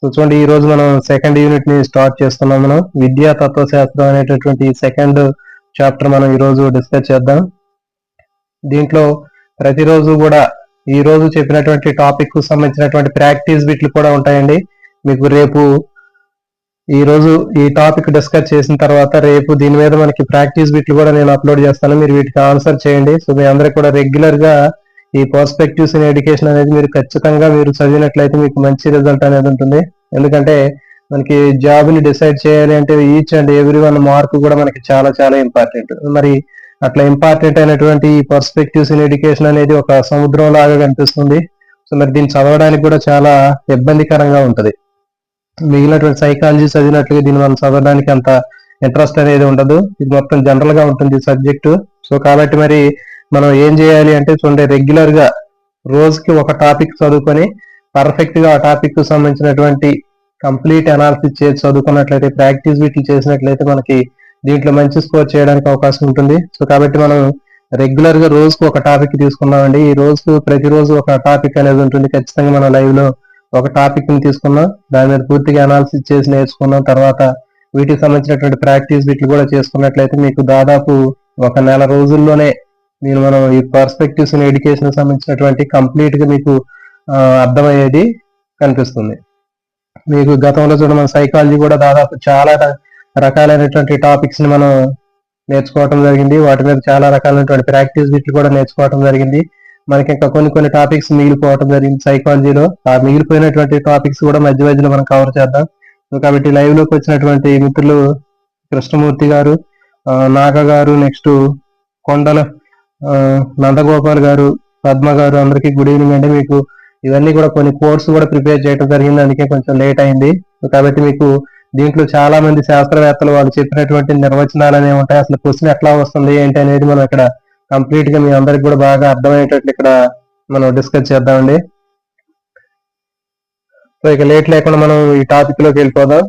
So చూడండి, ఈ రోజు మనం సెకండ్ యూనిట్ ని స్టార్ట్ చేస్తున్నాం. మనం విద్యా తత్వశాస్త్రం అనేటటువంటి సెకండ్ చాప్టర్ మనం ఈ రోజు డిస్కస్ చేద్దాం. దీంట్లో ప్రతిరోజు కూడా ఈ రోజు చెప్పినటువంటి టాపిక్ కు సంబంధించినటువంటి ప్రాక్టీస్ బిట్లు కూడా ఉంటాయండి. మీకు రేపు ఈ రోజు ఈ టాపిక్ డిస్కస్ చేసిన తర్వాత రేపు దీని మీద మనకి ప్రాక్టీస్ బిట్లు కూడా నేను అప్లోడ్ చేస్తాను. మీరు వీటికి ఆన్సర్ చేయండి. సో మీ అందరికి కూడా రెగ్యులర్ గా ఈ పర్స్పెక్టివ్స్ ఇన్ ఎడ్యుకేషన్ అనేది మీరు ఖచ్చితంగా మీరు చదివినట్లయితే మీకు మంచి రిజల్ట్ అనేది ఉంటుంది. ఎందుకంటే మనకి జాబ్ ని డిసైడ్ చేయాలి అంటే each and every one mark కూడా మనకి చాలా చాలా ఇంపార్టెంట్. మరి అట్లా ఇంపార్టెంట్ అయినటువంటి ఈ పర్స్పెక్టివ్స్ ఇన్ ఎడ్యుకేషన్ అనేది ఒక సముద్రం లాగా కనిపిస్తుంది. సో మరి దీన్ని చదవడానికి కూడా చాలా ఇబ్బందికరంగా ఉంటది. మిగిలినటువంటి సైకాలజీ చదివినట్లుగా దీన్ని మనం చదవడానికి అంత ఇంట్రెస్ట్ అనేది ఉండదు. ఇది మొత్తం జనరల్ గా ఉంటుంది సబ్జెక్టు. సో కాబట్టి మరి మనం ఏం చేయాలి అంటే చూడండి, రెగ్యులర్ గా రోజుకి ఒక టాపిక్ చదువుకొని పర్ఫెక్ట్ గా ఆ టాపిక్ కు సంబంధించినటువంటి కంప్లీట్ అనాలిసిస్ చేసి చదువుకున్నట్లయితే, ప్రాక్టీస్ వీటిని చేసినట్లయితే మనకి దీంట్లో మంచి స్కోర్ చేయడానికి అవకాశం ఉంటుంది. సో కాబట్టి మనం రెగ్యులర్ గా రోజుకు ఒక టాపిక్ తీసుకున్నామండి. ఈ రోజు ప్రతిరోజు ఒక టాపిక్ అనేది ఉంటుంది. ఖచ్చితంగా మనం లైవ్ లో ఒక టాపిక్ ని తీసుకున్నాం, దాని మీద పూర్తిగా అనాలిసిస్ చేసి నేర్చుకున్నాం. తర్వాత వీటికి సంబంధించినటువంటి ప్రాక్టీస్ వీటిని కూడా చేసుకున్నట్లయితే మీకు దాదాపు ఒక నెల రోజుల్లోనే మనం ఈ పర్స్పెక్టివ్స్ ఇన్ ఎడ్యుకేషన్ సంబంధించినటువంటి కంప్లీట్ గా మీకు అర్థమయ్యేది కనిపిస్తుంది. మీకు గతంలో చూడ మన సైకాలజీ కూడా దాదాపు చాలా రకాలైనటువంటి టాపిక్స్ ని మనం నేర్చుకోవటం జరిగింది. వాటి మీద చాలా రకాలైనటువంటి ప్రాక్టీస్ బిట్లు కూడా నేర్చుకోవటం జరిగింది. మనకి ఇంకా కొన్ని టాపిక్స్ మిగిలిపోవటం జరిగింది సైకాలజీలో. ఆ మిగిలిపోయినటువంటి టాపిక్స్ కూడా మధ్య మధ్యలో మనం కవర్ చేద్దాం. కాబట్టి లైవ్ లోకి వచ్చినటువంటి మిత్రులు కృష్ణమూర్తి గారు, నాగ గారు, నెక్స్ట్ కొండల నందగోపాల్ గారు, పద్మ గారు, అందరికీ గుడ్ ఈవినింగ్ అండి. మీకు ఇవన్నీ కూడా కొన్ని కోర్స్ కూడా ప్రిపేర్ చేయడం జరిగింది, అందుకే కొంచెం లేట్ అయింది. కాబట్టి మీకు దీంట్లో చాలా మంది శాస్త్రవేత్తలు వాళ్ళు చెప్పినటువంటి నిర్వచనాలు అనేవి ఉంటాయి. అసలు క్వశ్చన్ ఎట్లా వస్తుంది ఏంటి అనేది మనం ఇక్కడ కంప్లీట్ గా మీ అందరికి కూడా బాగా అర్థమయ్యేటట్లు ఇక్కడ మనం డిస్కస్ చేద్దామండి. సో ఇక లేట్ లేకుండా మనం ఈ టాపిక్ లోకి వెళ్ళిపోదాం.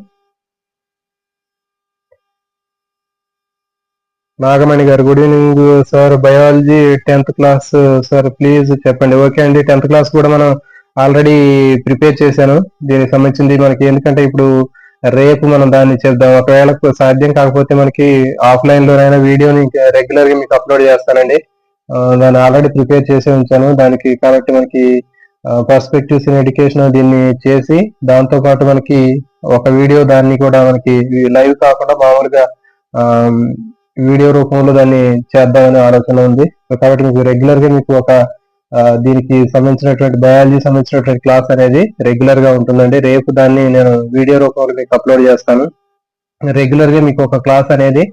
నాగమణి గారు, good evening sir. Biology 10th class sir, please చెప్పండి. ఓకే అండి, 10th క్లాస్ కూడా మనం ఆల్రెడీ ప్రిపేర్ చేశాను దీనికి సంబంధించింది మనకి. ఎందుకంటే ఇప్పుడు రేపు మనం దాన్ని చేద్దాం. ఒకవేళ సాధ్యం కాకపోతే మనకి ఆఫ్లైన్ లోనైనా వీడియోని రెగ్యులర్ గా మీకు అప్లోడ్ చేస్తానండి. దాన్ని ఆల్రెడీ ప్రిపేర్ చేసి ఉంచాను దానికి. కాబట్టి మనకి పర్స్పెక్టివ్స్ ఇన్ ఎడ్యుకేషన్ దీన్ని చేసి దాంతో పాటు మనకి ఒక వీడియో దాన్ని కూడా మనకి లైవ్ కాకుండా మామూలుగా వీడియో రూపంలో దాన్ని చేద్దామనే ఆలోచన ఉంది. కాబట్టి మీకు రెగ్యులర్ గా మీకు ఒక దీనికి సంబంధించినటువంటి బయాలజీ సంబంధించినటువంటి క్లాస్ అనేది రెగ్యులర్ గా ఉంటుందండి. రేపు దాన్ని నేను వీడియో రూపంలో మీకు అప్లోడ్ చేస్తాను. రెగ్యులర్ గా మీకు ఒక క్లాస్ అనేది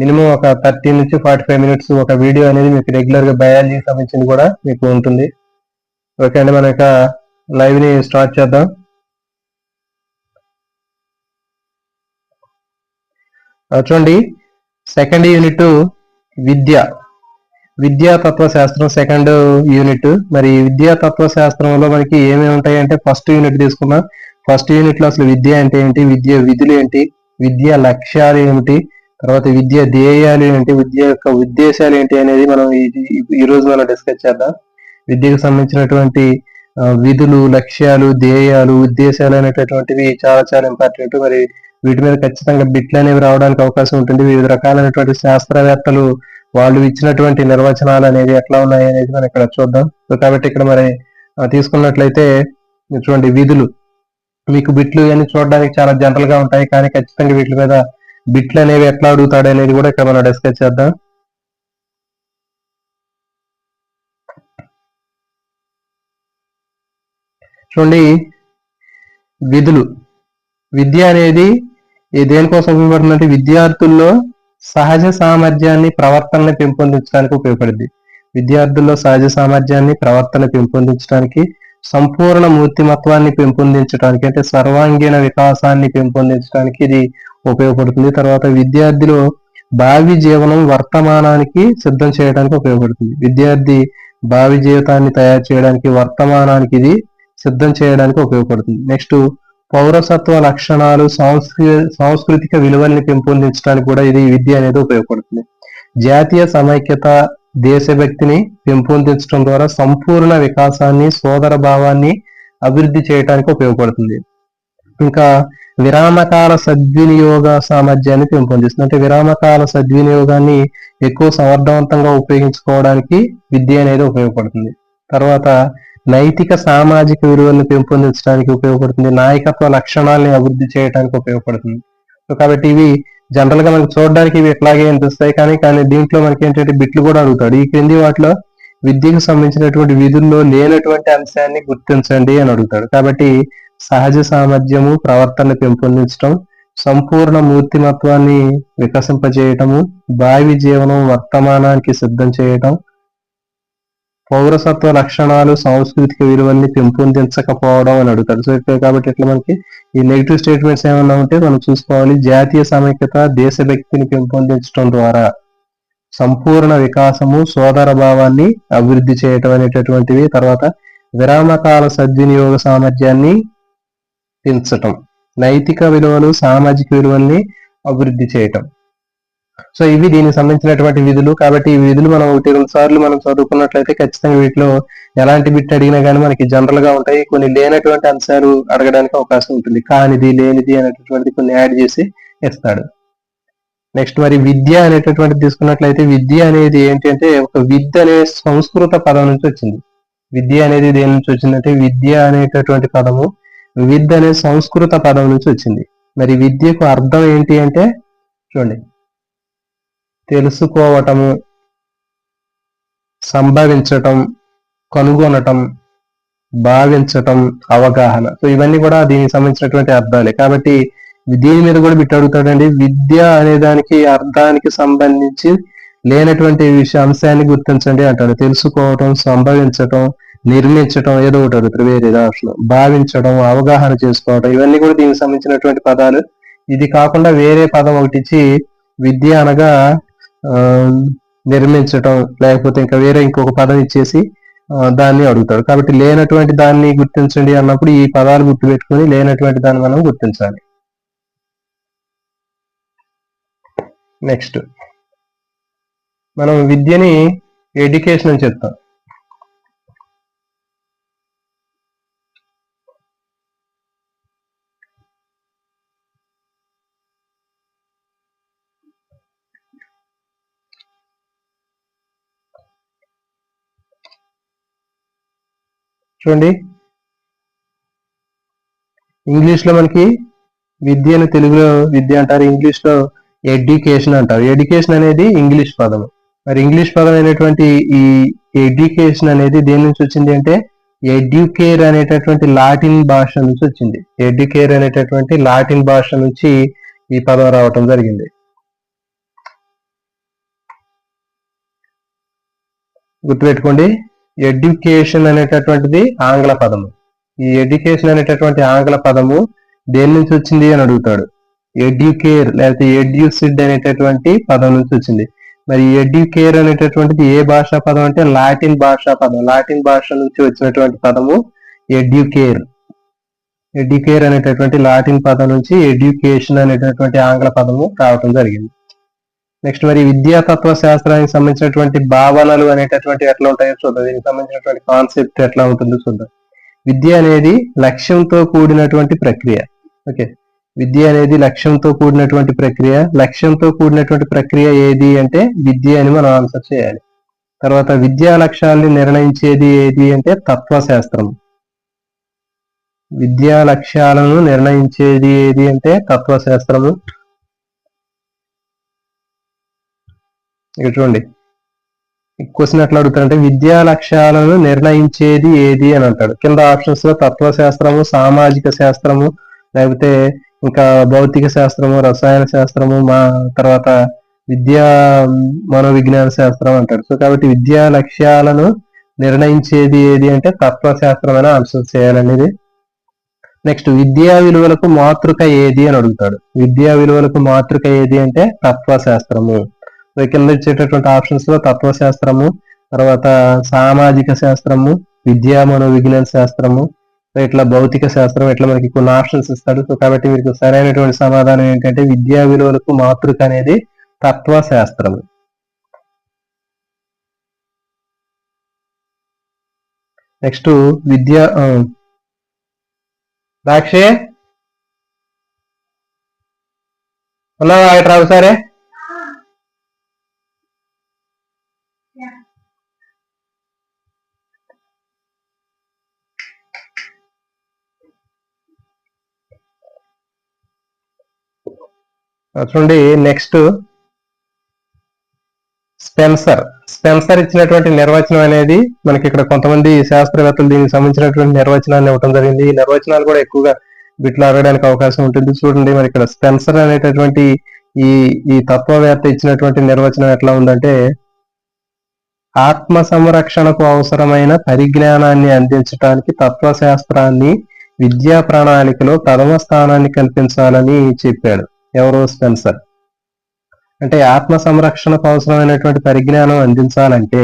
మినిమం ఒక 30 నుంచి 45 మినిట్స్ ఒక వీడియో అనేది మీకు రెగ్యులర్ గా బయాలజీకి సంబంధించింది కూడా మీకు ఉంటుంది. ఓకే అండి, మనం ఇక లైవ్ ని స్టార్ట్ చేద్దాం. చూడండి, సెకండ్ యూనిట్ విద్యా తత్వశాస్త్రం సెకండ్ యూనిట్. మరి విద్యా తత్వశాస్త్రంలో మనకి ఏమేమి ఉంటాయి అంటే, ఫస్ట్ యూనిట్ తీసుకున్నాం. ఫస్ట్ యూనిట్ లో అసలు విద్య అంటే ఏంటి, విద్య విధులు ఏంటి, విద్యా లక్ష్యాలు ఏమిటి, తర్వాత విద్య ధ్యేయాలు ఏంటి, విద్య యొక్క ఉద్దేశాలు ఏంటి అనేది మనం ఈ రోజు మనం డిస్కస్ చేద్దాం. విద్యకు సంబంధించినటువంటి విధులు, లక్ష్యాలు, ధ్యేయాలు, ఉద్దేశాలు అనేటటువంటివి చాలా చాలా ఇంపార్టెంట్. మరి వీటి మీద ఖచ్చితంగా బిట్లు అనేవి రావడానికి అవకాశం ఉంటుంది. వివిధ రకాలైనటువంటి శాస్త్రవేత్తలు వాళ్ళు ఇచ్చినటువంటి నిర్వచనాలు అనేది ఎట్లా ఉన్నాయి అనేది మనం ఇక్కడ చూద్దాం. సో కాబట్టి ఇక్కడ మరి తీసుకున్నట్లయితే చూడండి, విధులు మీకు బిట్లు అని చూడడానికి చాలా జనరల్ గా ఉంటాయి, కానీ ఖచ్చితంగా వీటి మీద బిట్లు అనేవి ఎట్లా అడుగుతాడు అనేది కూడా ఇక్కడ మనం డిస్కస్ చేద్దాం. చూడండి, విధులు. విద్య అనేది దేనికోసం ఉపయోగపడుతుందంటే విద్యార్థుల్లో సహజ సామర్థ్యాన్ని ప్రవర్తనని పెంపొందించడానికి ఉపయోగపడుతుంది. విద్యార్థుల్లో సహజ సామర్థ్యాన్ని ప్రవర్తన పెంపొందించడానికి, సంపూర్ణ మూర్తిమత్వాన్ని పెంపొందించడానికి, అంటే సర్వాంగీణ వికాసాన్ని పెంపొందించడానికి ఇది ఉపయోగపడుతుంది. తర్వాత విద్యార్థిలో భావి జీవనం వర్తమానానికి సిద్ధం చేయడానికి ఉపయోగపడుతుంది. విద్యార్థి భావి జీవితాన్ని తయారు చేయడానికి, వర్తమానానికి ఇది సిద్ధం చేయడానికి ఉపయోగపడుతుంది. నెక్స్ట్, పౌరసత్వ లక్షణాలు, సాంస్కృతిక విలువల్ని పెంపొందించడానికి కూడా ఇది విద్య అనేది ఉపయోగపడుతుంది. జాతీయ సమైక్యత, దేశభక్తిని పెంపొందించడం ద్వారా సంపూర్ణ వికాసాన్ని, సోదర భావాన్ని అభివృద్ధి చేయడానికి ఉపయోగపడుతుంది. ఇంకా విరామకాల సద్వినియోగ సామర్థ్యాన్ని పెంపొందిస్తుంది. అంటే విరామకాల సద్వినియోగాన్ని ఎక్కువ సమర్థవంతంగా ఉపయోగించుకోవడానికి విద్య అనేది ఉపయోగపడుతుంది. తర్వాత నైతిక సామాజిక విలువలను పెంపొందించడానికి ఉపయోగపడుతుంది. నాయకత్వ లక్షణాలని అభివృద్ధి చేయడానికి ఉపయోగపడుతుంది. సో కాబట్టి ఇవి జనరల్ గా మనకి చూడడానికి ఇవి ఎట్లాగే అనిపిస్తాయి, కానీ దీంట్లో మనకి ఏంటంటే బిట్లు కూడా అడుగుతాడు. ఈ క్రింది వాటిలో విద్యకు సంబంధించినటువంటి విధుల్లో లేనటువంటి అంశాన్ని గుర్తించండి అని అడుగుతాడు. కాబట్టి సహజ సామర్థ్యము, ప్రవర్తన పెంపొందించడం, సంపూర్ణ మూర్తిమత్వాన్ని వికసింపజేయటము, భావి జీవనం వర్తమానానికి సిద్ధం చేయటం, పౌరసత్వ లక్షణాలు, సాంస్కృతిక విలువల్ని పెంపొందించకపోవడం అని అడుగుతాడు. సో కాబట్టి ఇట్లా మనకి ఈ నెగిటివ్ స్టేట్మెంట్స్ ఏమన్నా ఉంటే మనం చూసుకోవాలి. జాతీయ సమైక్యత, దేశభక్తిని పెంపొందించడం ద్వారా సంపూర్ణ వికాసము, సోదర భావాన్ని అభివృద్ధి చేయటం అనేటటువంటివి. తర్వాత విరామకాల సద్వినియోగ సామర్థ్యాన్ని పెంచటం, నైతిక విలువలు, సామాజిక విలువల్ని అభివృద్ధి చేయటం. సో ఇవి దీనికి సంబంధించినటువంటి విధులు. కాబట్టి ఈ విధులు మనం 1-2 సార్లు మనం చదువుకున్నట్లయితే ఖచ్చితంగా వీటిలో ఎలాంటి బిట్ అడిగినా కానీ మనకి జనరల్ గా ఉంటాయి. కొన్ని లేనటువంటి అంశాలు అడగడానికి అవకాశం ఉంటుంది. కానిది, లేనిది అనేటటువంటిది కొన్ని యాడ్ చేసి ఇస్తాడు. నెక్స్ట్ మరి విద్య అనేటటువంటిది తీసుకున్నట్లయితే విద్య అనేది ఏంటి అంటే ఒక విద్య అనే సంస్కృత పదం నుంచి వచ్చింది. విద్య అనేది దేని నుంచి వచ్చిందంటే విద్య అనేటటువంటి పదము విద్య అనే సంస్కృత పదం నుంచి వచ్చింది. మరి విద్యకు అర్థం ఏంటి అంటే చూడండి, తెలుసుకోవటము, సంభవించటం, కనుగొనటం, భావించటం, అవగాహన. సో ఇవన్నీ కూడా దీనికి సంబంధించినటువంటి అర్థాలే. కాబట్టి దీని మీద కూడా బిట్ అడుగుతాడండి. విద్య అనే దానికి అర్థానికి సంబంధించి లేనటువంటి అంశాన్ని గుర్తించండి అంటాడు. తెలుసుకోవటం, సంభవించటం, నిర్మించటం, ఏదో ఒకటి అడుగుతారు, వేరేది ఆప్షన్. భావించడం, అవగాహన చేసుకోవటం, ఇవన్నీ కూడా దీనికి సంబంధించినటువంటి పదాలు. ఇది కాకుండా వేరే పదం ఒకటి ఇచ్చి విద్య అనగా నిర్మించటం, లేకపోతే ఇంకా వేరే ఇంకొక పదం ఇచ్చేసి దాన్ని అడుగుతాడు. కాబట్టి లేనటువంటి దాన్ని గుర్తించండి అన్నప్పుడు ఈ పదాలు గుర్తుపెట్టుకుని లేనటువంటి దాన్ని మనం గుర్తించాలి. నెక్స్ట్ మనం విద్యని ఎడ్యుకేషన్ అని చెప్తాం. చూడండి, ఇంగ్లీష్ లో మనకి విద్యను తెలుగులో విద్య అంటారు, ఇంగ్లీష్ లో ఎడ్యుకేషన్ అంటారు. ఎడ్యుకేషన్ అనేది ఇంగ్లీష్ పదం. మరి ఇంగ్లీష్ పదం అయినటువంటి ఈ ఎడ్యుకేషన్ అనేది దేని నుంచి వచ్చింది అంటే ఎడ్యుకేర్ అనేటటువంటి లాటిన్ భాష నుంచి వచ్చింది. ఎడ్యుకేర్ అనేటటువంటి లాటిన్ భాష నుంచి ఈ పదం రావటం జరిగింది. గుర్తుపెట్టుకోండి, ఎడ్యుకేషన్ అనేటటువంటిది ఆంగ్ల పదము. ఈ ఎడ్యుకేషన్ అనేటటువంటి ఆంగ్ల పదము దేని నుంచి వచ్చింది అని అడుగుతాడు. ఎడ్యుకేర్ లేకపోతే ఎడ్యుసిడ్ అనేటటువంటి పదం నుంచి వచ్చింది. మరి ఎడ్యుకేర్ అనేటటువంటిది ఏ భాషా పదం అంటే లాటిన్ భాషా పదం. లాటిన్ భాష నుంచి వచ్చినటువంటి పదము ఎడ్యుకేర్. ఎడ్యుకేర్ అనేటటువంటి లాటిన్ పదం నుంచి ఎడ్యుకేషన్ అనేటటువంటి ఆంగ్ల పదము రావటం జరిగింది. నెక్స్ట్ మరి విద్యాతత్వ శాస్త్రానికి సంబంధించినటువంటి భావనలు అనేటటువంటి ఎట్లా ఉంటాయో చూద్దాం. దీనికి సంబంధించినటువంటి కాన్సెప్ట్ ఎట్లా ఉంటుందో చూద్దాం. విద్య అనేది లక్ష్యంతో కూడినటువంటి ప్రక్రియ. ఓకే, విద్య అనేది లక్ష్యంతో కూడినటువంటి ప్రక్రియ. లక్ష్యంతో కూడినటువంటి ప్రక్రియ ఏది అంటే విద్య అని మనం ఆన్సర్ చేయాలి. తర్వాత విద్యా లక్ష్యాల్ని నిర్ణయించేది ఏది అంటే తత్వశాస్త్రం. విద్యా లక్ష్యాలను నిర్ణయించేది ఏది అంటే తత్వశాస్త్రము. చూడండి, క్వశ్చన్ ఎట్లా అడుగుతారంటే విద్యా లక్ష్యాలను నిర్ణయించేది ఏది అని అంటాడు. కింద ఆప్షన్స్ లో తత్వశాస్త్రము, సామాజిక శాస్త్రము, లేకపోతే ఇంకా భౌతిక శాస్త్రము, రసాయన శాస్త్రము, తర్వాత విద్యా మనోవిజ్ఞాన శాస్త్రం అంటాడు. సో కాబట్టి విద్యా లక్ష్యాలను నిర్ణయించేది ఏది అంటే తత్వశాస్త్రం అని ఆన్సర్ చేయాలనేది. నెక్స్ట్ విద్యా విలువలకు మాతృక ఏది అని అడుగుతాడు. విద్యా విలువలకు మాతృక ఏది అంటే తత్వశాస్త్రము. కింద ఇచ్చేటటువంటి ఆప్షన్స్ లో తత్వశాస్త్రము, తర్వాత సామాజిక శాస్త్రము, విద్యా మనోవిజ్ఞాన శాస్త్రము, ఇట్లా భౌతిక శాస్త్రం, ఇట్లా మనకి కొన్ని ఆప్షన్స్ ఇస్తాడు. సో కాబట్టి మీకు సరైనటువంటి సమాధానం ఏంటంటే విద్యా విలువలకు మాతృక అనేది తత్వశాస్త్రము. నెక్స్ట్ విద్యా రాక్షే ఉన్నావా ఇట్రా ఒకసారి. చూడండి నెక్స్ట్ స్పెన్సర్. స్పెన్సర్ ఇచ్చినటువంటి నిర్వచనం అనేది మనకి ఇక్కడ కొంతమంది శాస్త్రవేత్తలు దీనికి సంబంధించినటువంటి నిర్వచనాన్ని ఇవ్వడం జరిగింది. ఈ నిర్వచనాలు కూడా ఎక్కువగా వీటిలో అడగడానికి అవకాశం ఉంటుంది. చూడండి మరి ఇక్కడ స్పెన్సర్ అనేటటువంటి ఈ ఈ తత్వవేత్త ఇచ్చినటువంటి నిర్వచనం ఎట్లా ఉందంటే, ఆత్మ సంరక్షణకు అవసరమైన పరిజ్ఞానాన్ని అందించడానికి తత్వశాస్త్రాన్ని విద్యా ప్రణాళికలో ప్రథమ స్థానాన్ని కల్పించాలని చెప్పాడు ఎవరో స్పెన్సర్. అంటే ఆత్మ సంరక్షణకు అవసరమైనటువంటి పరిజ్ఞానం అందించాలంటే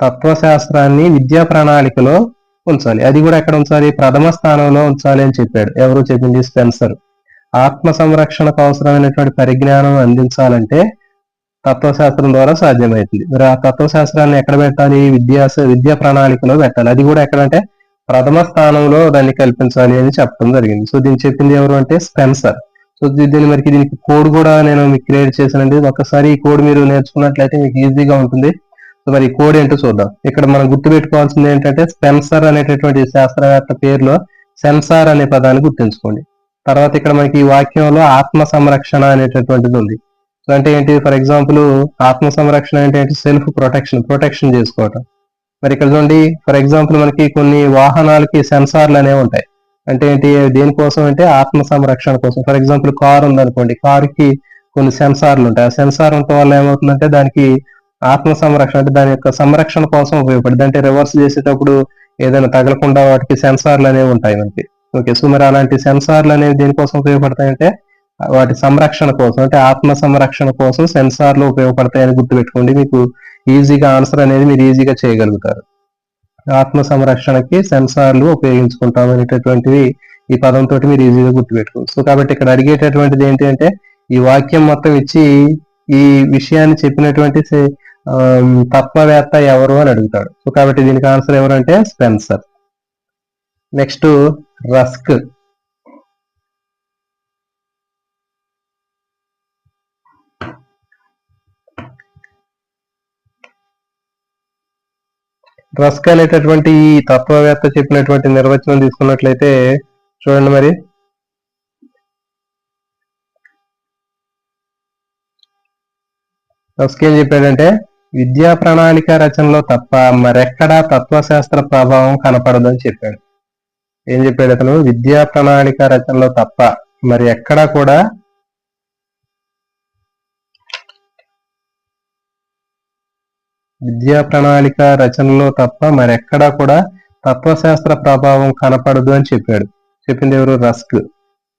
తత్వశాస్త్రాన్ని విద్యా ప్రణాళికలో ఉంచాలి. అది కూడా ఎక్కడ ఉంచాలి? ప్రథమ స్థానంలో ఉంచాలి అని చెప్పాడు. ఎవరు చెప్పింది? స్పెన్సర్. ఆత్మ సంరక్షణకు అవసరమైనటువంటి పరిజ్ఞానం అందించాలంటే తత్వశాస్త్రం ద్వారా సాధ్యమవుతుంది. మరి ఆ తత్వశాస్త్రాన్ని ఎక్కడ పెట్టాలి? విద్యా ప్రణాళికలో పెట్టాలి. అది కూడా ఎక్కడంటే ప్రథమ స్థానంలో దాన్ని కల్పించాలి అని చెప్పడం జరిగింది. సో దీన్ని చెప్పింది ఎవరు అంటే స్పెన్సర్. సో దీనికి కోడ్ కూడా నేను మీకు క్రియేట్ చేశానండి. ఒకసారి ఈ కోడ్ మీరు నేర్చుకున్నట్లయితే మీకు ఈజీగా ఉంటుంది. సో మరి ఈ కోడ్ ఏంటో చూద్దాం. ఇక్కడ మనం గుర్తుపెట్టుకోవాల్సింది ఏంటంటే, స్పెన్సర్ అనేటటువంటి శాస్త్రవేత్త పేరులో సెన్సార్ అనే పదాన్ని గుర్తుంచుకోండి. తర్వాత ఇక్కడ మనకి ఈ వాక్యంలో ఆత్మ సంరక్షణ అనేటటువంటిది ఉంది. సో అంటే ఏంటి? ఫర్ ఎగ్జాంపుల్ ఆత్మ సంరక్షణ అంటే ఏంటి? సెల్ఫ్ ప్రొటెక్షన్ చేసుకోవటం. మరి ఇక్కడ చూడండి, ఫర్ ఎగ్జాంపుల్ మనకి కొన్ని వాహనాలకి సెన్సార్లు అనేవి ఉంటాయి. అంటే ఏంటి? దేనికోసం అంటే ఆత్మ సంరక్షణ కోసం. ఫర్ ఎగ్జాంపుల్ కార్ ఉందనుకోండి, కారుకి కొన్ని సెన్సార్లు ఉంటాయి. ఆ సెన్సార్ ఉండటం వల్ల ఏమవుతుందంటే దానికి ఆత్మ సంరక్షణ అంటే దాని యొక్క సంరక్షణ కోసం ఉపయోగపడుతుంది. అంటే రివర్స్ చేసేటప్పుడు ఏదైనా తగలకుండా వాటికి సెన్సార్లు అనేవి ఉంటాయి మనకి. ఓకే, సో మరి అలాంటి సెన్సార్లు అనేవి దేనికోసం ఉపయోగపడతాయంటే వాటి సంరక్షణ కోసం, అంటే ఆత్మ సంరక్షణ కోసం సెన్సార్లు ఉపయోగపడతాయని గుర్తుపెట్టుకోండి. మీకు ఈజీగా ఆన్సర్ అనేది మీరు ఈజీగా చేయగలుగుతారు. ఆత్మ సంరక్షణకి సెన్సార్లు ఉపయోగించుకుంటాం అనేటటువంటివి ఈ పదంతో మీరు ఈజీగా గుర్తుపెట్టుకోవచ్చు. సో కాబట్టి ఇక్కడ అడిగేటటువంటిది ఏంటి అంటే, ఈ వాక్యం మొత్తం ఇచ్చి ఈ విషయాన్ని చెప్పినటువంటి తత్వవేత్త ఎవరు అని అడుగుతాడు. సో కాబట్టి దీనికి ఆన్సర్ ఎవరు అంటే స్పెన్సర్. Next rusk. రస్క్ అనేటటువంటి ఈ తత్వవేత్త చెప్పినటువంటి నిర్వచనం తీసుకున్నట్లయితే చూడండి, మరి రస్క్ ఏం చెప్పాడంటే, విద్యా ప్రణాళిక రచనలో తప్ప మరెక్కడా తత్వశాస్త్ర ప్రభావం కనపడదని చెప్పాడు. ఏం చెప్పాడు అతను? విద్యా ప్రణాళిక రచనలో తప్ప మరి ఎక్కడా కూడా విద్యా ప్రణాళిక రచనలో తప్ప మరెక్కడా కూడా తత్వశాస్త్ర ప్రభావం కనపడదు అని చెప్పాడు. చెప్పింది ఎవరు? రస్క్.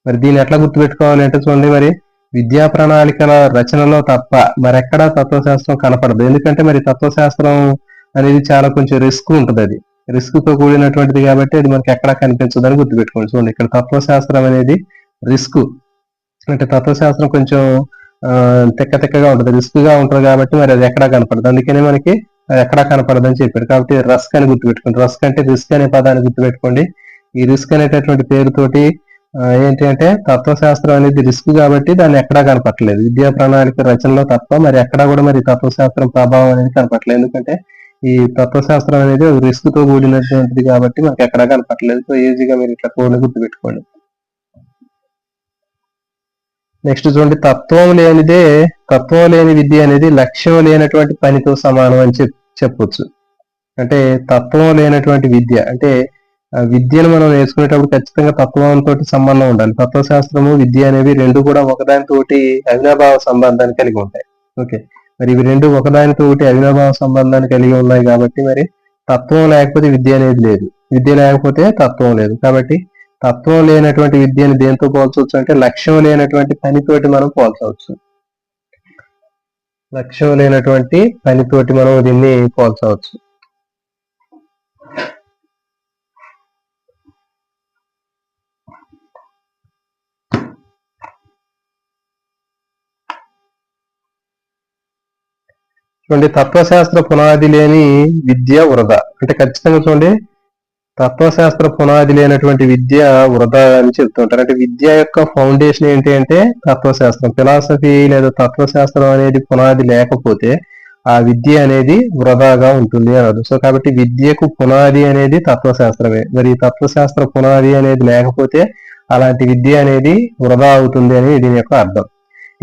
మరి దీన్ని ఎట్లా గుర్తుపెట్టుకోవాలి అంటే చూడండి, మరి విద్యా ప్రణాళికల రచనలో తప్ప మరెక్కడా తత్వశాస్త్రం కనపడదు. ఎందుకంటే మరి తత్వశాస్త్రం అనేది చాలా కొంచెం రిస్క్ ఉంటుంది. అది రిస్క్ తో కూడినటువంటిది కాబట్టి అది మనకి ఎక్కడా కనిపించదు అని గుర్తుపెట్టుకోండి. చూడండి, ఇక్కడ తత్వశాస్త్రం అనేది రిస్క్, అంటే తత్వశాస్త్రం కొంచెం తెక్కగా ఉంటుంది, రిస్క్ గా ఉంటుంది కాబట్టి మరి అది ఎక్కడా కనపడదు. అందుకనే మనకి ఎక్కడా కనపడదు అని చెప్పాడు. కాబట్టి రస్క్ అని గుర్తుపెట్టుకోండి. రస్క్ అంటే రిస్క్ అనే పదాన్ని గుర్తుపెట్టుకోండి. ఈ రిస్క్ అనేటటువంటి పేరుతోటి ఏంటి అంటే తత్వశాస్త్రం అనేది రిస్క్ కాబట్టి దాన్ని ఎక్కడా కనపట్లేదు. విద్యా ప్రణాళిక రచనలో తప్ప మరి ఎక్కడా కూడా మరి తత్వశాస్త్రం ప్రభావం అనేది కనపట్లేదు. ఎందుకంటే ఈ తత్వశాస్త్రం అనేది రిస్క్ తో కూడినటువంటిది కాబట్టి మనకి ఎక్కడా కనపట్లేదు. సో ఈజీగా మీరు ఇట్లా కోడ్ని గుర్తుపెట్టుకోండి. నెక్స్ట్ చూడండి, తత్వం లేని విద్య అనేది లక్ష్యం లేనటువంటి పనితో సమానం అని చెప్పొచ్చు. అంటే తత్వం లేనటువంటి విద్య అంటే విద్యను మనం నేర్చుకునేటప్పుడు ఖచ్చితంగా తత్వంతో సంబంధం ఉండాలి. తత్వశాస్త్రము విద్య అనేవి రెండు కూడా ఒకదానితోటి అవినాభావ సంబంధాన్ని కలిగి ఉంటాయి. ఓకే, మరి ఇవి రెండు ఒకదానితోటి అవినాభావ సంబంధాన్ని కలిగి ఉన్నాయి కాబట్టి మరి తత్వం లేకపోతే విద్య అనేది లేదు, విద్య లేకపోతే తత్వం లేదు. కాబట్టి తత్వం లేనటువంటి విద్యను దేంతో పోల్చవచ్చు అంటే లక్ష్యం లేనటువంటి పనితోటి మనం పోల్చవచ్చు. లక్ష్యం లేనటువంటి పనితోటి మనం దీన్ని పోల్చవచ్చు. చూడండి, తత్వశాస్త్ర పునాది లేని విద్య వృధా. అంటే ఖచ్చితంగా చూడండి, తత్వశాస్త్ర పునాది లేనటువంటి విద్య వృధా అని చెప్తుంటారు. అంటే విద్య యొక్క ఫౌండేషన్ ఏంటి అంటే తత్వశాస్త్రం. ఫిలాసఫీ లేదా తత్వశాస్త్రం అనేది పునాది లేకపోతే ఆ విద్య అనేది వృధాగా ఉంటుంది అన్నారు. సో కాబట్టి విద్యకు పునాది అనేది తత్వశాస్త్రమే. మరి తత్వశాస్త్ర పునాది అనేది లేకపోతే అలాంటి విద్య అనేది వృధా అవుతుంది అని దీని యొక్క అర్థం.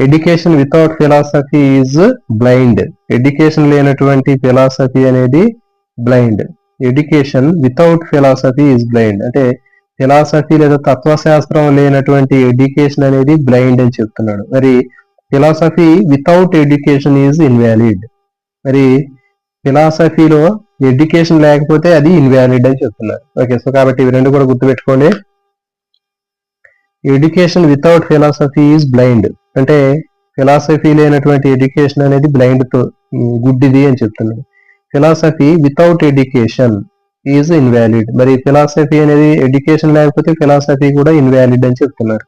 Education without philosophy is blind. Education లేనటువంటి ఫిలాసఫీ అనేది blind. Education without philosophy is blind. అంటే ఫిలాసఫీ లేదా తత్వశాస్త్రం లేనటువంటి ఎడ్యుకేషన్ అనేది బ్లైండ్ అని చెప్తున్నాడు. మరి philosophy without education is invalid. మరి ఫిలాసఫీలో ఎడ్యుకేషన్ లేకపోతే అది ఇన్వాలిడ్ అని చెప్తున్నారు. ఓకే, సో కాబట్టి ఇవి రెండు కూడా గుర్తుపెట్టుకోండి. Education without philosophy is blind. అంటే ఫిలాసఫీ లేనటువంటి ఎడ్యుకేషన్ అనేది బ్లైండ్ తో గుడ్డిది అని చెప్తున్నాడు. Philosophy without education is invalid. మరి ఫిలాసఫీ అనేది ఎడ్యుకేషన్ లేకపోతే ఫిలాసఫీ కూడా ఇన్వాలిడ్ అని చెప్తున్నారు.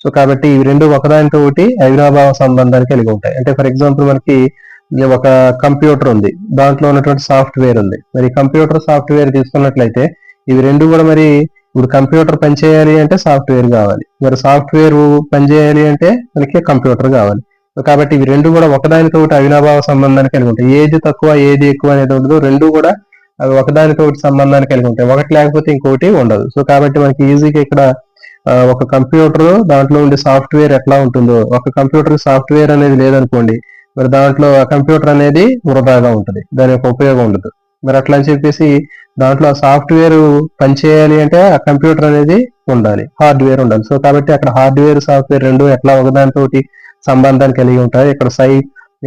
సో కాబట్టి ఇవి రెండు ఒకదానితో ఒకటి అవినాభావ సంబంధాన్ని కలిగి ఉంటాయి. అంటే ఫర్ ఎగ్జాంపుల్ మనకి ఒక కంప్యూటర్ ఉంది, దాంట్లో ఉన్నటువంటి సాఫ్ట్వేర్ ఉంది. మరి కంప్యూటర్ సాఫ్ట్వేర్ తీసుకున్నట్లయితే ఇవి రెండు కూడా మరి ఇప్పుడు కంప్యూటర్ పనిచేయాలి అంటే సాఫ్ట్వేర్ కావాలి, మరి సాఫ్ట్వేర్ పనిచేయాలి అంటే మనకి కంప్యూటర్ కావాలి. కాబట్టి ఇవి రెండు కూడా ఒకదానితో ఒకటి అవినాభావ సంబంధాన్ని కలిగి ఉంటాయి. ఏది తక్కువ ఏది ఎక్కువ అనేది ఉండదు, రెండు కూడా అవి ఒకదానితో ఒకటి సంబంధాన్ని కలిగి ఉంటాయి. ఒకటి లేకపోతే ఇంకోటి ఉండదు. సో కాబట్టి మనకి ఈజీగా ఇక్కడ ఒక కంప్యూటర్ దాంట్లో ఉండే సాఫ్ట్వేర్ ఎట్లా ఉంటుందో, ఒక కంప్యూటర్ సాఫ్ట్వేర్ అనేది లేదనుకోండి, మరి దాంట్లో ఆ కంప్యూటర్ అనేది వృధాగా ఉంటుంది, దాని యొక్క ఉపయోగం ఉండదు. మరి అట్లా అని చెప్పేసి దాంట్లో ఆ సాఫ్ట్వేర్ పనిచేయాలి అంటే ఆ కంప్యూటర్ అనేది ఉండాలి, హార్డ్వేర్ ఉండాలి. సో కాబట్టి అక్కడ హార్డ్వేర్ సాఫ్ట్వేర్ రెండు ఎట్లా ఒకదానితో సంబంధాన్ని కలిగి ఉంటాయి.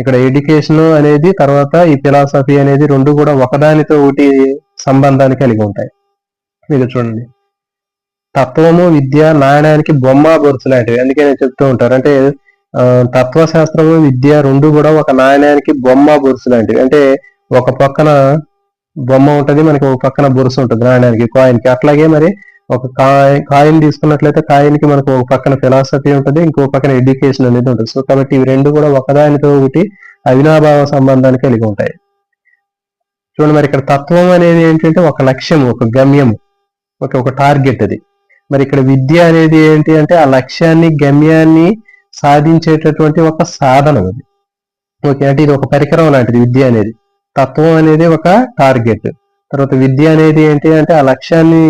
ఇక్కడ ఎడ్యుకేషన్ అనేది తర్వాత ఈ ఫిలాసఫీ అనేది రెండు కూడా ఒకదానితో ఒకటి సంబంధాన్ని కలిగి ఉంటాయి. మీరు చూడండి, తత్వము విద్య నాణ్యానికి బొమ్మ బొరుసు లాంటివి. అందుకే నేను చెప్తూ ఉంటారు అంటే తత్వశాస్త్రము విద్య రెండు కూడా ఒక నాణ్యానికి బొమ్మ బొరుసు లాంటివి. అంటే ఒక పక్కన బొమ్మ ఉంటది, మనకి ఒక పక్కన బొరుసు ఉంటుంది నాణ్యానికి, కాయిన్కి. అట్లాగే మరి ఒక కాయిన్ తీసుకున్నట్లయితే కాయిన్కి మనకు ఒక పక్కన ఫిలాసఫీ ఉంటుంది, ఇంకో పక్కన ఎడ్యుకేషన్ అనేది ఉంటుంది. సో కాబట్టి ఇవి రెండు కూడా ఒకదానితో ఒకటి అవినాభావ సంబంధాన్ని కలిగి ఉంటాయి. చూడండి, మరి ఇక్కడ తత్వం అనేది ఏంటంటే ఒక లక్ష్యం, ఒక గమ్యం, ఒక టార్గెట్ అది. మరి ఇక్కడ విద్య అనేది ఏంటి అంటే ఆ లక్ష్యాన్ని గమ్యాన్ని సాధించేటటువంటి ఒక సాధనం అది. ఓకే, అంటే ఇది ఒక పరికరం లాంటిది విద్య అనేది. తత్వం అనేది ఒక టార్గెట్, తర్వాత విద్య అనేది ఏంటి అంటే ఆ లక్ష్యాన్ని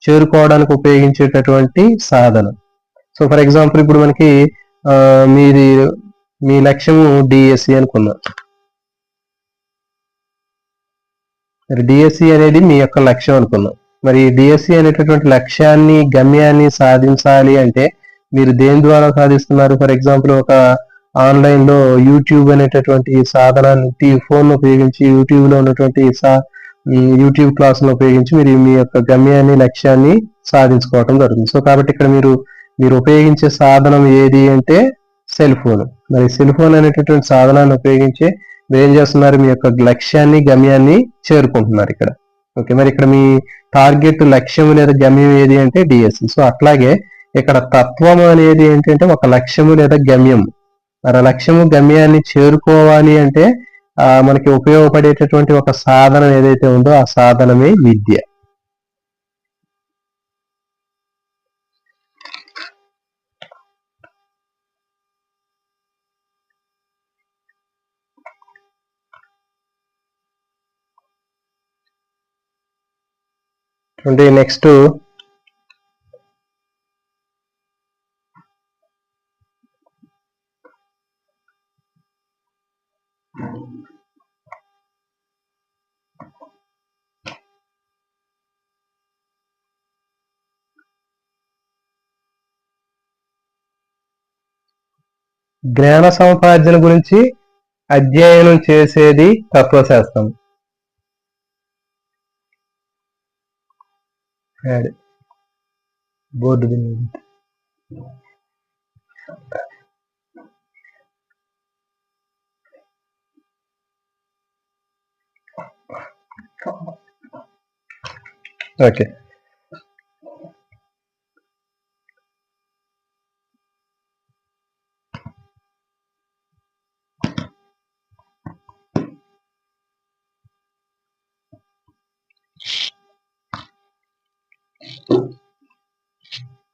చేరుకోవడానికి ఉపయోగించేటటువంటి సాధనం. సో ఫర్ ఎగ్జాంపుల్ ఇప్పుడు మనకి మీ లక్ష్యము డిఎస్సి అనుకుందాం. మరి డిఎస్సి అనేది మీ యొక్క లక్ష్యం అనుకుందాం. మరి డిఎస్సి అనేటటువంటి లక్ష్యాన్ని గమ్యాన్ని సాధించాలి అంటే మీరు దేని ద్వారా సాధిస్తున్నారు? ఫర్ ఎగ్జాంపుల్ ఒక ఆన్లైన్ లో యూట్యూబ్ అనేటటువంటి సాధనాన్ని ఫోన్ ఉపయోగించి యూట్యూబ్ లో ఉన్నటువంటి యూట్యూబ్ క్లాసులను ఉపయోగించి మీరు మీ యొక్క గమ్యాన్ని లక్ష్యాన్ని సాధించుకోవటం జరుగుతుంది. సో కాబట్టి ఇక్కడ మీరు ఉపయోగించే సాధనం ఏది అంటే సెల్ ఫోన్. మరి సెల్ ఫోన్ అనేటటువంటి సాధనాన్ని ఉపయోగించి మీరు ఏం చేస్తున్నారు? మీ యొక్క లక్ష్యాన్ని గమ్యాన్ని చేరుకుంటున్నారు ఇక్కడ. ఓకే, మరి ఇక్కడ మీ టార్గెట్ లక్ష్యం లేదా గమ్యం ఏది అంటే డిఎస్సి. సో అట్లాగే ఇక్కడ తత్వం అనేది ఏంటంటే ఒక లక్ష్యము లేదా గమ్యం. మరి లక్ష్యము గమ్యాన్ని చేరుకోవాలి అంటే మనకి ఉపయోగపడేటటువంటి ఒక సాధనం ఏదైతే ఉందో ఆ సాధనమే విద్య. అంటే నెక్స్ట్ జ్ఞాన సముపార్జన గురించి అధ్యయనం చేసేది తత్వశాస్త్రం. బోర్డు ఓకే,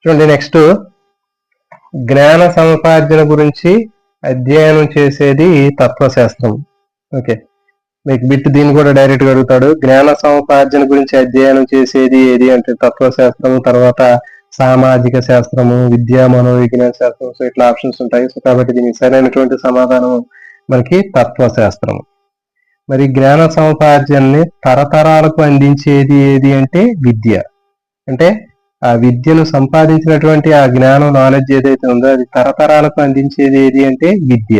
చూడండి, నెక్స్ట్ జ్ఞాన సముపార్జన గురించి అధ్యయనం చేసేది తత్వశాస్త్రం. ఓకే, మీకు బిట్ దీన్ని కూడా డైరెక్ట్ గా అడుగుతాడు. జ్ఞాన సముపార్జన గురించి అధ్యయనం చేసేది ఏది అంటే తత్వశాస్త్రము, తర్వాత సామాజిక శాస్త్రము, విద్యా మనోవిజ్ఞాన శాస్త్రం. సో ఇట్లా ఆప్షన్స్ ఉంటాయి. సో కాబట్టి దీనికి సరైనటువంటి సమాధానం మనకి తత్వశాస్త్రం. మరి జ్ఞాన సముపార్జనని తరతరాలకు అందించేది ఏది అంటే విద్య. అంటే ఆ విద్యను సంపాదించినటువంటి ఆ జ్ఞానం, నాలెడ్జ్ ఏదైతే ఉందో అది తరతరాలకు అందించేది ఏది అంటే విద్య.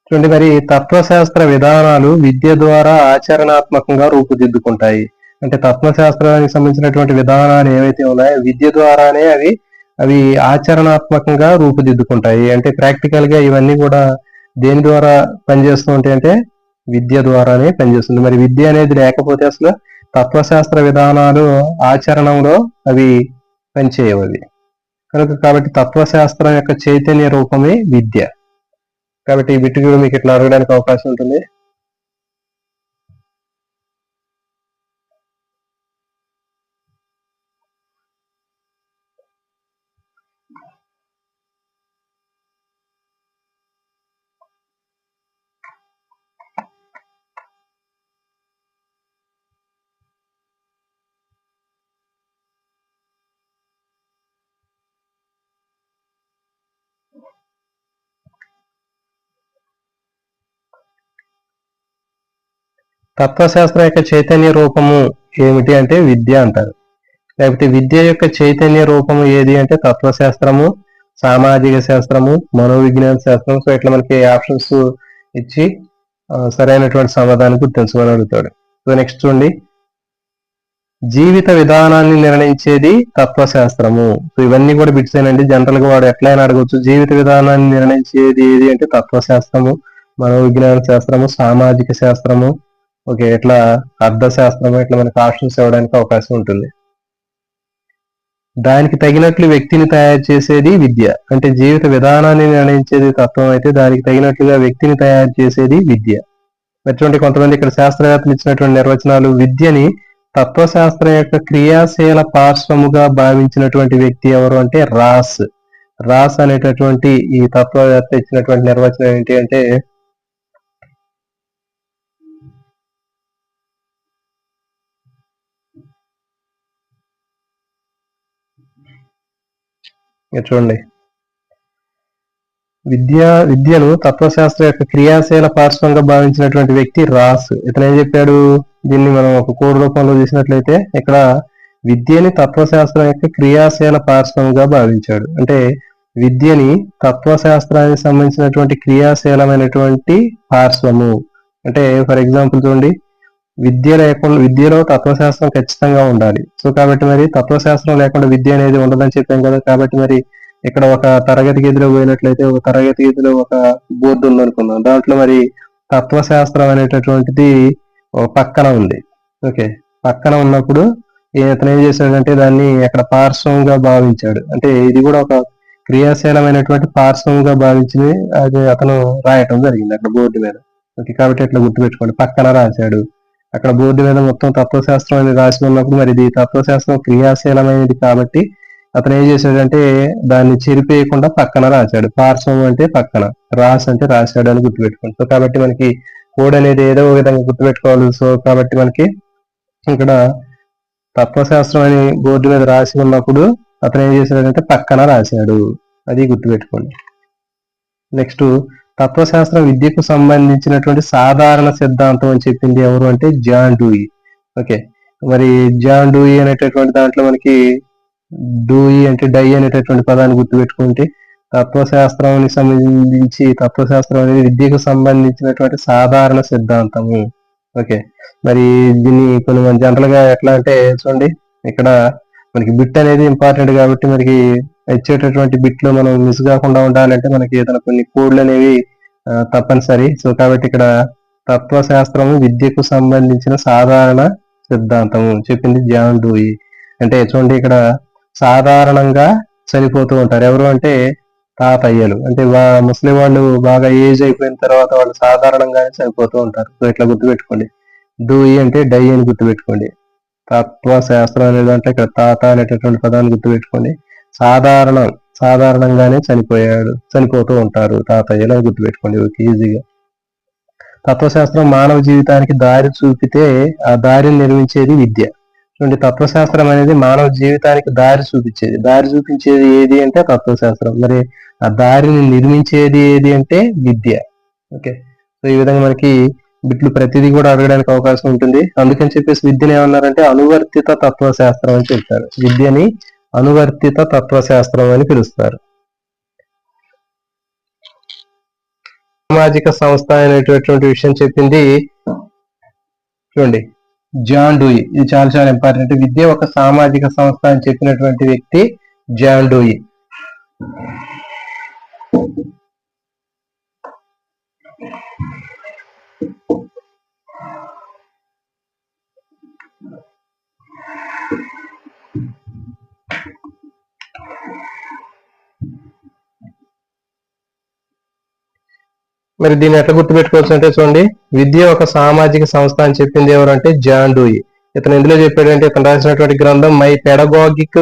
చూడండి, మరి తత్వశాస్త్ర విధానాలు విద్య ద్వారా ఆచరణాత్మకంగా రూపుదిద్దుకుంటాయి. అంటే తత్వశాస్త్రానికి సంబంధించినటువంటి విధానాలు ఏవైతే ఉన్నాయో విద్య ద్వారానే అవి ఆచరణాత్మకంగా రూపుదిద్దుకుంటాయి. అంటే ప్రాక్టికల్ గా ఇవన్నీ కూడా దేని ద్వారా పనిచేస్తూ ఉంటాయి అంటే విద్య ద్వారానే పనిచేస్తుంది. మరి విద్య అనేది లేకపోతే అసలు తత్వశాస్త్ర విధానాలు ఆచరణలో అవి పనిచేయవు. కాబట్టి తత్వశాస్త్రం యొక్క చైతన్య రూపమే విద్య. కాబట్టి ఈ బిట్టు కూడా మీకు ఇట్లా అడగడానికి అవకాశం ఉంటుంది. తత్వశాస్త్రం యొక్క చైతన్య రూపము ఏమిటి అంటే విద్య అంటారు. లేకపోతే విద్య యొక్క చైతన్య రూపము ఏది అంటే తత్వశాస్త్రము, సామాజిక శాస్త్రము, మనోవిజ్ఞాన శాస్త్రం. సో ఇట్లా మనకి ఆప్షన్స్ ఇచ్చి సరైనటువంటి సమాధానం గుర్తించమని అడుగుతాడు. సో నెక్స్ట్ చూడండి, జీవిత విధానాన్ని నిర్ణయించేది తత్వశాస్త్రము. సో ఇవన్నీ కూడా బిట్స్ ఏనండి. జనరల్ గా వాడు ఎట్లయినా అడగవచ్చు. జీవిత విధానాన్ని నిర్ణయించేది ఏది అంటే తత్వశాస్త్రము, మనోవిజ్ఞాన శాస్త్రము, సామాజిక శాస్త్రము, ఓకే, ఇట్లా అర్థశాస్త్రము, ఇట్లా మనకి ఆప్షన్స్ ఇవ్వడానికి అవకాశం ఉంటుంది. దానికి తగినట్లు వ్యక్తిని తయారు చేసేది విద్య. అంటే జీవిత విధానాన్ని నిర్ణయించేది తత్వం అయితే దానికి తగినట్లుగా వ్యక్తిని తయారు చేసేది విద్య. అటువంటి కొంతమంది ఇక్కడ శాస్త్రవేత్తలు ఇచ్చినటువంటి నిర్వచనాలు. విద్యని తత్వశాస్త్రం యొక్క క్రియాశీల పార్శ్వముగా భావించినటువంటి వ్యక్తి ఎవరు అంటే రాస్ అనేటటువంటి ఈ తత్వవేత్త ఇచ్చినటువంటి నిర్వచనం ఏంటి అంటే చూడండి, విద్యను తత్వశాస్త్రం యొక్క క్రియాశీల పార్శ్వంగా భావించినటువంటి వ్యక్తి రాస్. ఇతను ఏం చెప్పాడు, దీన్ని మనం ఒక కోడ్ రూపంలో చూసినట్లయితే ఇక్కడ విద్యని తత్వశాస్త్రం యొక్క క్రియాశీల పార్శ్వంగా భావించాడు. అంటే విద్యని తత్వశాస్త్రానికి సంబంధించినటువంటి క్రియాశీలమైనటువంటి పార్శ్వము. అంటే ఫర్ ఎగ్జాంపుల్ చూడండి, విద్యలో తత్వశాస్త్రం ఖచ్చితంగా ఉండాలి. సో కాబట్టి మరి తత్వశాస్త్రం లేకుండా విద్య అనేది ఉండదని చెప్పాం కదా. కాబట్టి మరి ఇక్కడ ఒక తరగతి గదిలో పోయినట్లయితే ఒక తరగతి గదిలో ఒక బోర్డు ఉందనుకుందాం. దాంట్లో మరి తత్వశాస్త్రం అనేటటువంటిది పక్కన ఉంది. ఓకే, పక్కన ఉన్నప్పుడు ఇతను ఏం చేశాడంటే దాన్ని అక్కడ పార్శ్వంగా భావించాడు. అంటే ఇది కూడా ఒక క్రియాశీలమైనటువంటి పార్శ్వంగా భావించి అది అతను రాయటం జరిగింది అక్కడ బోర్డు మీద. ఓకే, కాబట్టి ఇట్లా గుర్తుపెట్టుకోండి, పక్కన రాశాడు. అక్కడ బోర్డు మీద మొత్తం తత్వశాస్త్రం అని రాసి ఉన్నప్పుడు మరి ఇది తత్వశాస్త్రం క్రియాశీలమైనది కాబట్టి అతను ఏం చేశాడంటే దాన్ని చెరిపేయకుండా పక్కన రాశాడు. పార్శ్వం అంటే పక్కన, రాస్ అంటే రాశాడు అని గుర్తుపెట్టుకోండి. సో కాబట్టి మనకి కోడ్ అనేది ఏదో ఒక విధంగా గుర్తుపెట్టుకోవాలి. సో కాబట్టి మనకి ఇక్కడ తత్వశాస్త్రం అని బోర్డు మీద రాసి ఉన్నప్పుడు అతను ఏం చేశాడంటే పక్కన రాశాడు, అది గుర్తుపెట్టుకోండి. నెక్స్ట్, తత్వశాస్త్రం విద్యకు సంబంధించినటువంటి సాధారణ సిద్ధాంతం అని చెప్పింది ఎవరు అంటే జాన్ డూయి. ఓకే, మరి జాన్ డూయి అనేటటువంటి దాంట్లో మనకి డూయి అంటే డై అనేటటువంటి పదాన్ని గుర్తుపెట్టుకుంటే తత్వశాస్త్రానికి సంబంధించి తత్వశాస్త్రం అనేది విద్యకు సంబంధించినటువంటి సాధారణ సిద్ధాంతము. ఓకే, మరి దీన్ని కొన్ని మన జనరల్ గా ఎట్లా అంటే చూడండి, ఇక్కడ మనకి బిట్ అనేది ఇంపార్టెంట్ కాబట్టి మనకి ఇచ్చేటటువంటి బిట్ లో మనం మిస్ కాకుండా ఉండాలంటే మనకి ఏదైనా కొన్ని కోడ్లు అనేవి తప్పనిసరి. సో కాబట్టి ఇక్కడ తత్వశాస్త్రము విద్యకు సంబంధించిన సాధారణ సిద్ధాంతము చెప్పింది జాన్ డూయి. అంటే చూడండి, ఇక్కడ సాధారణంగా చనిపోతూ ఉంటారు. ఎవరు అంటే తాతయ్యలు. అంటే ముస్లిం వాళ్ళు బాగా ఏజ్ అయిపోయిన తర్వాత వాళ్ళు సాధారణంగానే చనిపోతూ ఉంటారు. సో ఇట్లా గుర్తుపెట్టుకోండి. డూయి అంటే డై అని గుర్తుపెట్టుకోండి. తత్వశాస్త్రం అనే దాంట్లో ఇక్కడ తాత అనేటటువంటి పదాన్ని గుర్తుపెట్టుకోండి. సాధారణంగానే చనిపోతూ ఉంటారు తాతయ్యలు అని గుర్తుపెట్టుకోండి ఈజీగా. తత్వశాస్త్రం మానవ జీవితానికి దారి చూపితే ఆ దారిని నిర్మించేది విద్య. చూడండి, తత్వశాస్త్రం అనేది మానవ జీవితానికి దారి చూపించేది ఏది అంటే తత్వశాస్త్రం. మరి ఆ దారిని నిర్మించేది ఏది అంటే విద్య. ఓకే, సో ఈ విధంగా మనకి బిట్లు ప్రతిదీ కూడా అడగడానికి అవకాశం ఉంటుంది. అందుకని చెప్పేసి విద్యను ఏమన్నారంటే అనువర్తిత తత్వశాస్త్రం అని చెప్తారు. విద్యని అనువర్తిత తత్వశాస్త్రం అని పిలుస్తారు. సామాజిక సంస్థ అనేటటువంటి విషయం చెప్పింది చూడండి జాన్ డూయి. ఇది చాలా చాలా ఇంపార్టెంట్. విద్య ఒక సామాజిక సంస్థ అని చెప్పినటువంటి వ్యక్తి జాన్ డూయి. మరి దీన్ని ఎట్లా గుర్తుపెట్టుకోవచ్చు అంటే చూడండి, విద్య ఒక సామాజిక సంస్థ అని చెప్పింది ఎవరంటే జాన్ డూయి. ఇతను ఎందులో చెప్పాడంటే ఇతను రాసినటువంటి గ్రంథం మై పెడగాగిక్